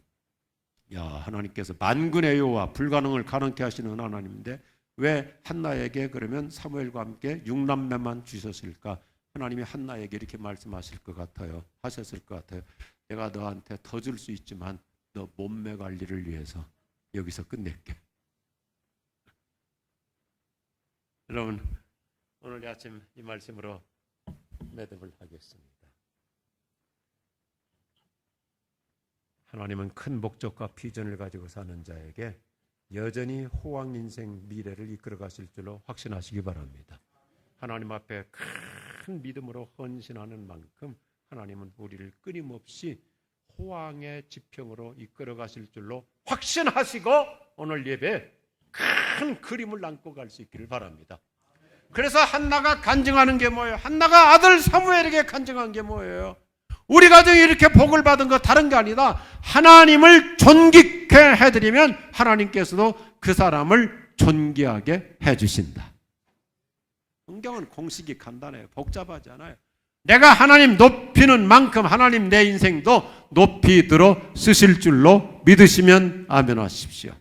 야, 하나님께서 만군의 여호와, 불가능을 가능케 하시는 하나님인데 왜 한나에게 그러면 사무엘과 함께 6남매만 주셨을까? 하나님이 한나에게 이렇게 말씀하실 것 같아요. 하셨을 것 같아요. 내가 너한테 더 줄 수 있지만 너 몸매 관리를 위해서 여기서 끝낼게. 여러분, 오늘 아침 이 말씀으로 매듭을 하겠습니다. 하나님은 큰 목적과 비전을 가지고 사는 자에게 여전히 호황 인생 미래를 이끌어 가실 줄로 확신하시기 바랍니다. 하나님 앞에 큰 믿음으로 헌신하는 만큼 하나님은 우리를 끊임없이 호황의 지평으로 이끌어 가실 줄로 확신하시고 오늘 예배 큰 그림을 안고 갈 수 있기를 바랍니다. 그래서 한나가 간증하는 게 뭐예요? 한나가 아들 사무엘에게 간증한 게 뭐예요? 우리 가정이 이렇게 복을 받은 거 다른 게 아니다. 하나님을 존귀케 해드리면 하나님께서도 그 사람을 존귀하게 해주신다. 성경은 공식이 간단해요. 복잡하지 않아요. 내가 하나님 높이는 만큼 하나님 내 인생도 높이 들어 쓰실 줄로 믿으시면 아멘 하십시오.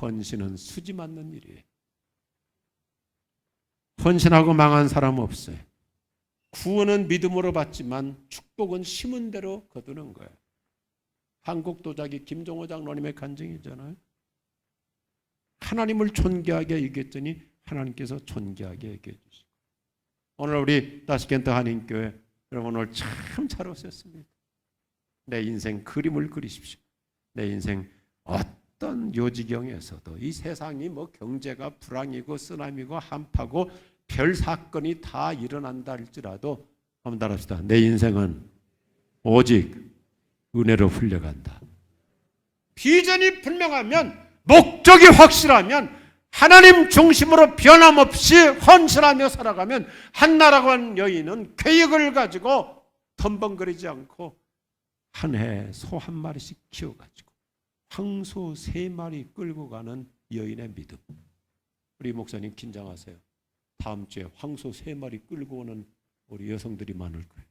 헌신은 수지 맞는 일이에요. 헌신하고 망한 사람 없어요. 구원은 믿음으로 받지만 축복은 심은 대로 거두는 거예요. 한국 도자기 김종호 장로님의 간증이잖아요. 하나님을 존귀하게 여겼더니 하나님께서 존귀하게 여겨주시고, 오늘 우리 다시켄트 한인교회 여러분 오늘 참 잘 오셨습니다. 내 인생 그림을 그리십시오. 내 인생 어떤 요지경에서도 이 세상이 뭐 경제가 불황이고 쓰나미고 한파고 별 사건이 다 일어난다 할지라도 한번 따라합시다. 내 인생은 오직 은혜로 흘러간다. 비전이 분명하면, 목적이 확실하면, 하나님 중심으로 변함없이 헌신하며 살아가면 한나라고 하는 여인은 계획을 가지고 덤벙거리지 않고 한 해 소 한 마리씩 키워가지고 황소 3마리 끌고 가는 여인의 믿음. 우리 목사님 긴장하세요. 다음 주에 황소 3마리 끌고 오는 우리 여성들이 많을 거예요.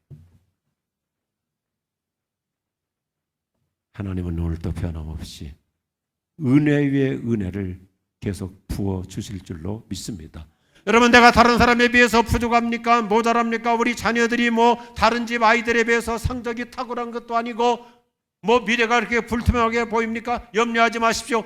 하나님은 오늘도 변함없이 은혜 위에 은혜를 계속 부어 주실 줄로 믿습니다. 여러분, 내가 다른 사람에 비해서 부족합니까? 모자랍니까? 우리 자녀들이 뭐 다른 집 아이들에 비해서 성적이 탁월한 것도 아니고 뭐 미래가 그렇게 불투명하게 보입니까? 염려하지 마십시오.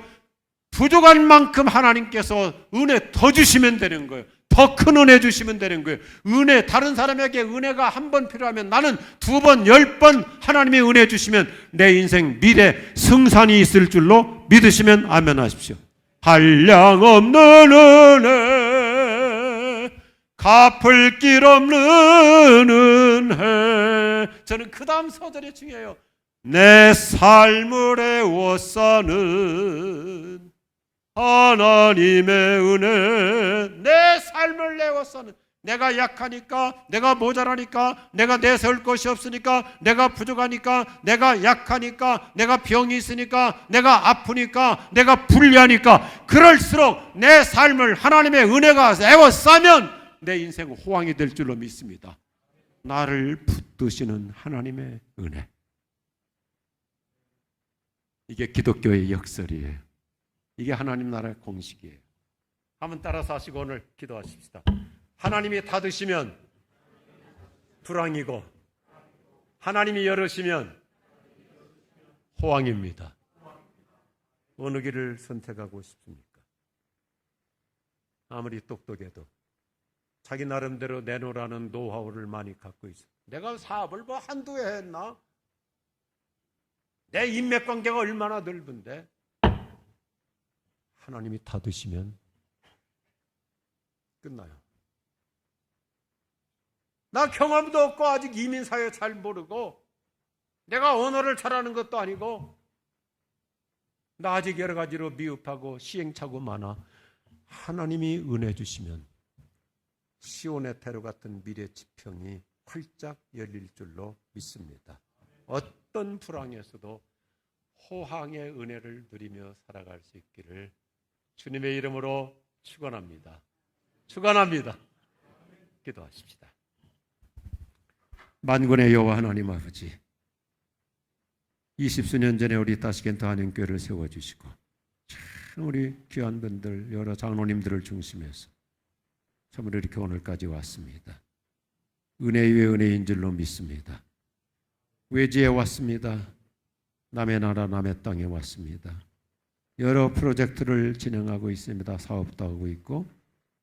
부족한 만큼 하나님께서 은혜 더 주시면 되는 거예요. 더 큰 은혜 주시면 되는 거예요. 은혜, 다른 사람에게 은혜가 한 번 필요하면 나는 2번, 10번 하나님의 은혜 주시면 내 인생 미래 승산이 있을 줄로 믿으시면 아멘 하십시오. 한량없는 은혜, 갚을 길 없는 은혜. 저는 그 다음 소절이 중요해요. 내 삶을 애워싸는 하나님의 은혜. 내 삶을 애워싸는, 내가 약하니까, 내가 모자라니까, 내가 내세울 것이 없으니까, 내가 부족하니까, 내가 약하니까, 내가 병이 있으니까, 내가 아프니까, 내가 불리하니까, 그럴수록 내 삶을 하나님의 은혜가 애워싸면 내 인생 호황이 될 줄로 믿습니다. 나를 붙드시는 하나님의 은혜. 이게 기독교의 역설이에요. 이게 하나님 나라의 공식이에요. 한번 따라서 하시고 오늘 기도하십시다. 하나님이 닫으시면 불황이고 하나님이 열으시면 호황입니다. 어느 길을 선택하고 싶습니까? 아무리 똑똑해도 자기 나름대로 내놓으라는 노하우를 많이 갖고 있어요. 내가 사업을 뭐 한두 해 했나? 내 인맥관계가 얼마나 넓은데? 하나님이 닫으시면 끝나요. 나 경험도 없고 아직 이민사회 잘 모르고 내가 언어를 잘하는 것도 아니고 나 아직 여러 가지로 미흡하고 시행착오 많아. 하나님이 은혜 주시면 시온의 테러 같은 미래 지평이 활짝 열릴 줄로 믿습니다. 어떤 불황에서도 호황의 은혜를 누리며 살아갈 수 있기를 주님의 이름으로 축원합니다. 축원합니다. 기도하십시다. 만군의 여호와 하나님 아버지, 20수년 전에 우리 따스겐트 한영교회를 세워주시고 참 우리 귀한 분들 여러 장로님들을 중심해서 참으로 이렇게 오늘까지 왔습니다. 은혜 위에 은혜인 줄로 믿습니다. 외지에 왔습니다. 남의 나라 남의 땅에 왔습니다. 여러 프로젝트를 진행하고 있습니다. 사업도 하고 있고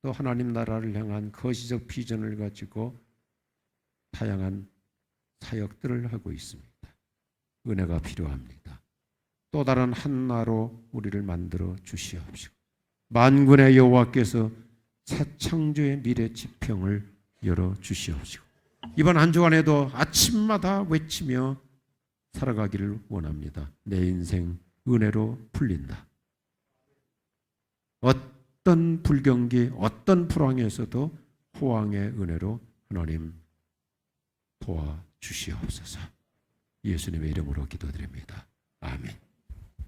또 하나님 나라를 향한 거시적 비전을 가지고 다양한 사역들을 하고 있습니다. 은혜가 필요합니다. 또 다른 한 나라로 우리를 만들어 주시옵시고 만군의 여호와께서 새 창조의 미래 지평을 열어 주시옵시고 이번 한 주간에도 아침마다 외치며 살아가기를 원합니다. 내 인생 은혜로 풀린다. 어떤 불경기, 어떤 불황에서도 호황의 은혜로 하나님 도와주시옵소서. 예수님의 이름으로 기도드립니다. 아멘.